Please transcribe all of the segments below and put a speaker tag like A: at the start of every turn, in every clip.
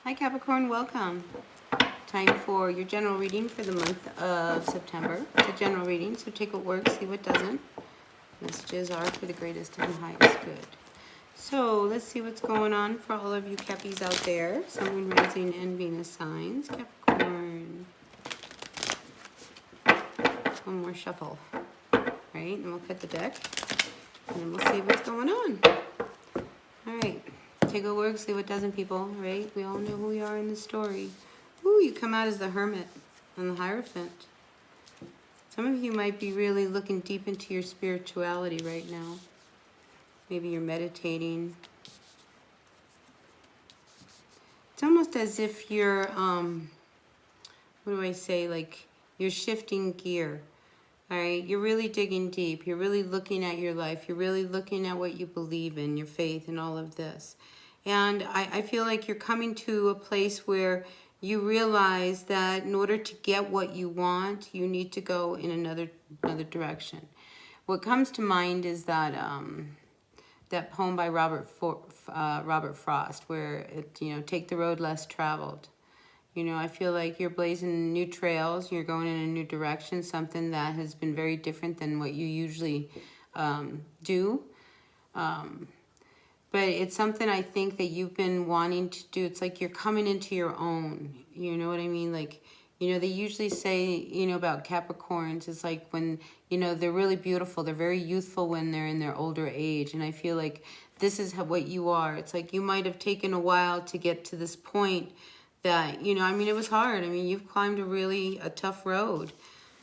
A: Hi Capricorn, welcome. Time for your general reading for the month of September. It's a general reading, so take what works, see what doesn't. Messages are for the greatest and highest good. So let's see what's going on for all of you Cappies out there. Sun, Moon, Rising, and Venus signs. Capricorn. One more shuffle. Right, and we'll cut the deck. And then we'll see what's going on. Alright. Take what works, see what doesn't, people, right? We all know who we are in the story. Ooh, you come out as the Hermit and the Hierophant. Some of you might be really looking deep into your spirituality right now. Maybe you're meditating. It's almost as if you're, what do I say, like you're shifting gear. All right, you're really digging deep. You're really looking at your life. You're really looking at what you believe in, your faith, and all of this. And I feel like you're coming to a place where you realize that in order to get what you want, you need to go in another direction. What comes to mind is that that poem by Robert Frost, where it, take the road less traveled. I feel like you're blazing new trails. You're going in a new direction, something that has been very different than what you usually do. But it's something I think that you've been wanting to do. It's like you're coming into your own. You know what I mean? Like, they usually say, about Capricorns, it's like when, they're really beautiful. They're very youthful when they're in their older age. And I feel like this is what you are. It's like you might have taken a while to get to this point that, it was hard. You've climbed a tough road.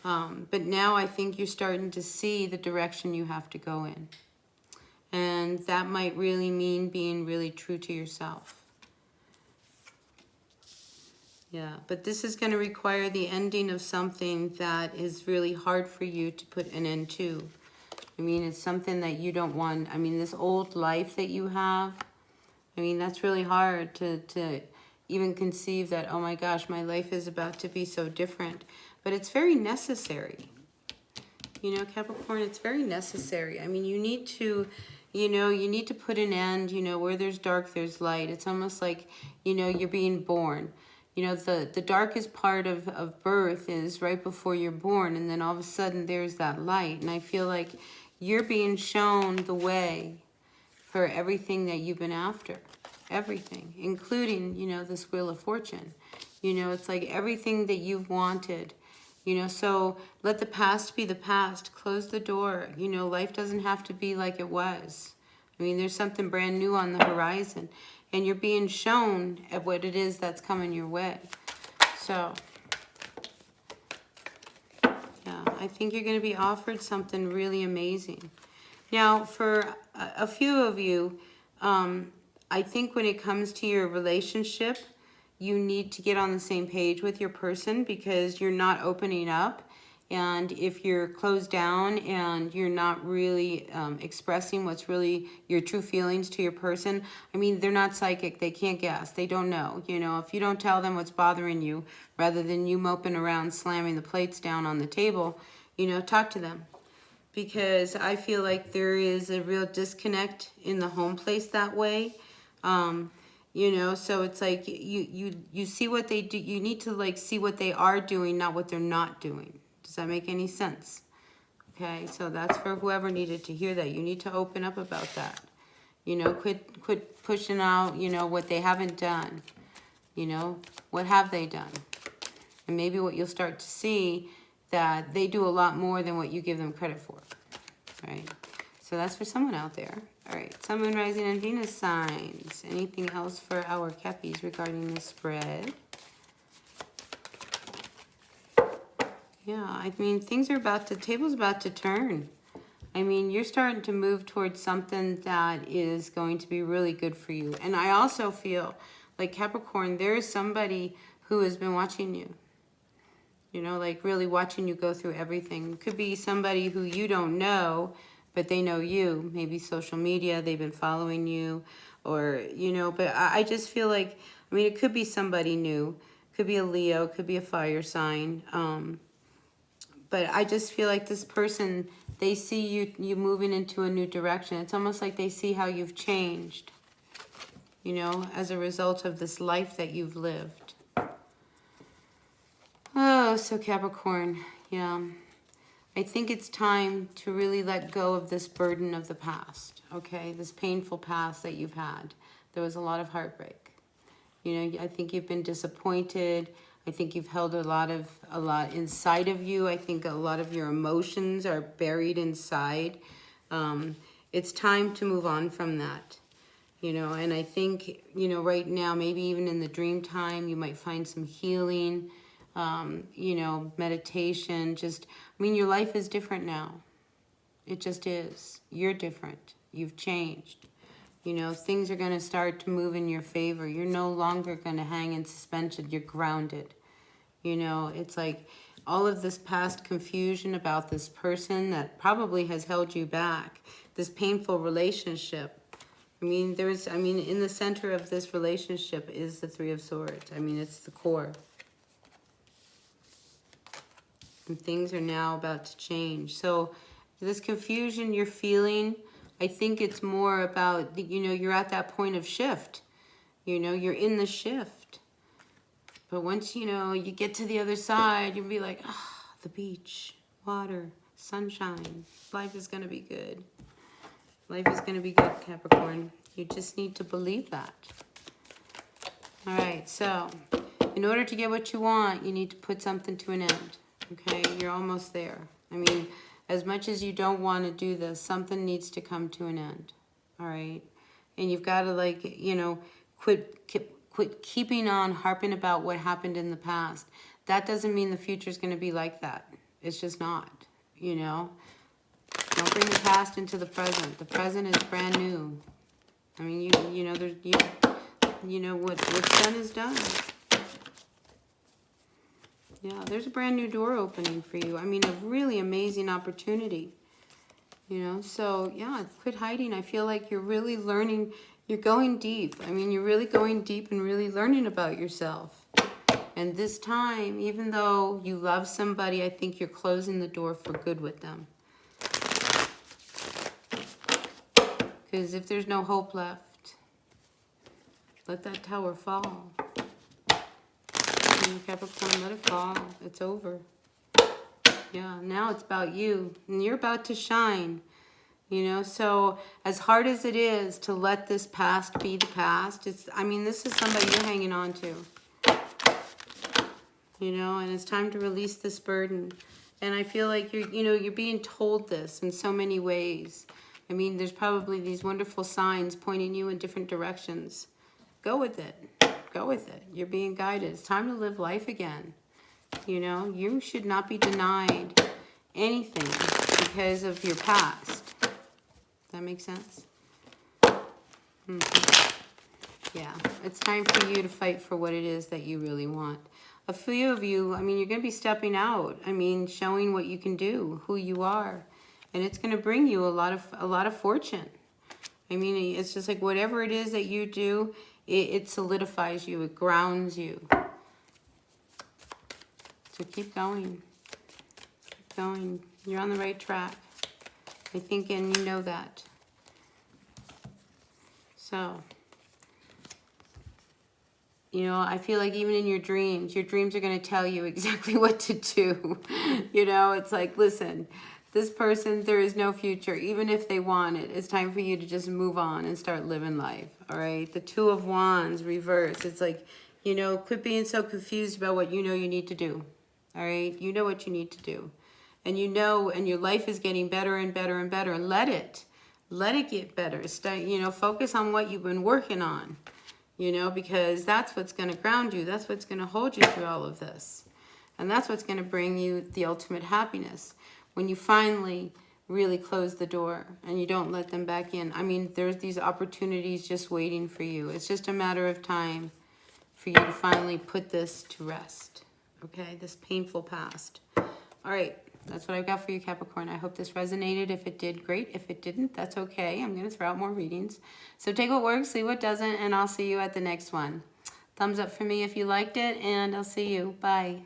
A: But now I think you're starting to see the direction you have to go in. And that might really mean being really true to yourself. Yeah, but this is going to require the ending of something that is really hard for you to put an end to. It's something that you don't want. This old life that you have, that's really hard to even conceive that, oh my gosh, my life is about to be so different. But it's very necessary. Capricorn, it's very necessary. You need to... you need to put an end, where there's dark, there's light. It's almost like, you're being born. The darkest part of birth is right before you're born, and then all of a sudden there's that light. And I feel like you're being shown the way for everything that you've been after. Everything, including, this Wheel of Fortune. It's like everything that you've wanted. So let the past be the past. Close the door. Life doesn't have to be like it was. There's something brand new on the horizon. And you're being shown at what it is that's coming your way. So, yeah, I think you're going to be offered something really amazing. Now, for a few of you, I think when it comes to your relationship, you need to get on the same page with your person because you're not opening up. And if you're closed down and you're not really expressing what's really your true feelings to your person, they're not psychic. They can't guess. They don't know. If you don't tell them what's bothering you, rather than you moping around slamming the plates down on the table, talk to them. Because I feel like there is a real disconnect in the home place that way. So it's like you see what they do. You need to see what they are doing, not what they're not doing. Does that make any sense? Okay, so that's for whoever needed to hear that. You need to open up about that. Quit pushing out, what they haven't done. What have they done? And maybe what you'll start to see that they do a lot more than what you give them credit for. Right? So that's for someone out there. All right, Sun, Moon, Rising, and Venus signs. Anything else for our Cappies regarding this spread? Yeah, things are table's about to turn. You're starting to move towards something that is going to be really good for you. And I also feel like Capricorn, there is somebody who has been watching you. Really watching you go through everything. It could be somebody who you don't know, but they know you. Maybe social media, they've been following you. Or, but I just feel like, it could be somebody new. Could be a Leo, could be a fire sign. But I just feel like this person, they see you moving into a new direction. It's almost like they see how you've changed. you know, as a result of this life that you've lived. Oh, so Capricorn, yeah. I think it's time to really let go of this burden of the past, okay? This painful past that you've had. There was a lot of heartbreak. You know, I think you've been disappointed. I think you've held a lot inside of you. I think a lot of your emotions are buried inside. It's time to move on from that, you know, and I think, you know, right now, maybe even in the dream time, you might find some healing, you know, meditation. Just, I mean, your life is different now. It just is. You're different. You've changed. You know, things are going to start to move in your favor. You're no longer going to hang in suspension. You're grounded. You know, it's like all of this past confusion about this person that probably has held you back, this painful relationship. I mean, in the center of this relationship is the Three of Swords. I mean, it's the core. And things are now about to change. So this confusion you're feeling, I think it's more about, you know, you're at that point of shift. You know, you're in the shift. But once, you know, you get to the other side, you'll be like, ah, the beach, water, sunshine. Life is going to be good. Life is going to be good, Capricorn. You just need to believe that. All right, so in order to get what you want, you need to put something to an end. Okay, you're almost there. I mean, as much as you don't want to do this, something needs to come to an end. All right, and you've got to, like, you know, quit keeping on harping about what happened in the past. That doesn't mean the future is going to be like that. It's just not, you know. Don't bring the past into the present. The present is brand new. I mean, you know, you know what's done is done. Yeah, there's a brand new door opening for you. I mean, a really amazing opportunity. You know, so yeah, quit hiding. I feel like you're really learning. You're going deep. I mean, you're really going deep and really learning about yourself. And this time, even though you love somebody, I think you're closing the door for good with them. Because if there's no hope left, let that tower fall. Capricorn, let it fall. It's over. Yeah, now it's about you. And you're about to shine. You know, so as hard as it is to let this past be the past, I mean, this is somebody you're hanging on to. You know, and it's time to release this burden. And I feel like you're being told this in so many ways. I mean, there's probably these wonderful signs pointing you in different directions. Go with it. Go with it. You're being guided. It's time to live life again. You know, you should not be denied anything because of your past. That makes sense? Yeah, it's time for you to fight for what it is that you really want. A few of you, I mean, you're going to be stepping out. I mean, showing what you can do, who you are. And it's going to bring you a lot of fortune. I mean, it's just like whatever it is that you do, it solidifies you. It grounds you. So keep going. Keep going. You're on the right track. I think, and you know that. So, you know, I feel like even in your dreams are going to tell you exactly what to do. You know, it's like, listen, this person, there is no future. Even if they want it, it's time for you to just move on and start living life. All right. The Two of Wands reverse. It's like, you know, quit being so confused about what you know you need to do. All right. You know what you need to do. And you know, and your life is getting better and better and better. Let it get better. Stay, you know, focus on what you've been working on, you know, because that's what's going to ground you. That's what's going to hold you through all of this. And that's what's going to bring you the ultimate happiness. When you finally really close the door and you don't let them back in. I mean, there's these opportunities just waiting for you. It's just a matter of time for you to finally put this to rest. Okay, this painful past. All right, that's what I've got for you, Capricorn. I hope this resonated. If it did, great. If it didn't, that's okay. I'm going to throw out more readings. So take what works, leave what doesn't, and I'll see you at the next one. Thumbs up for me if you liked it, and I'll see you. Bye.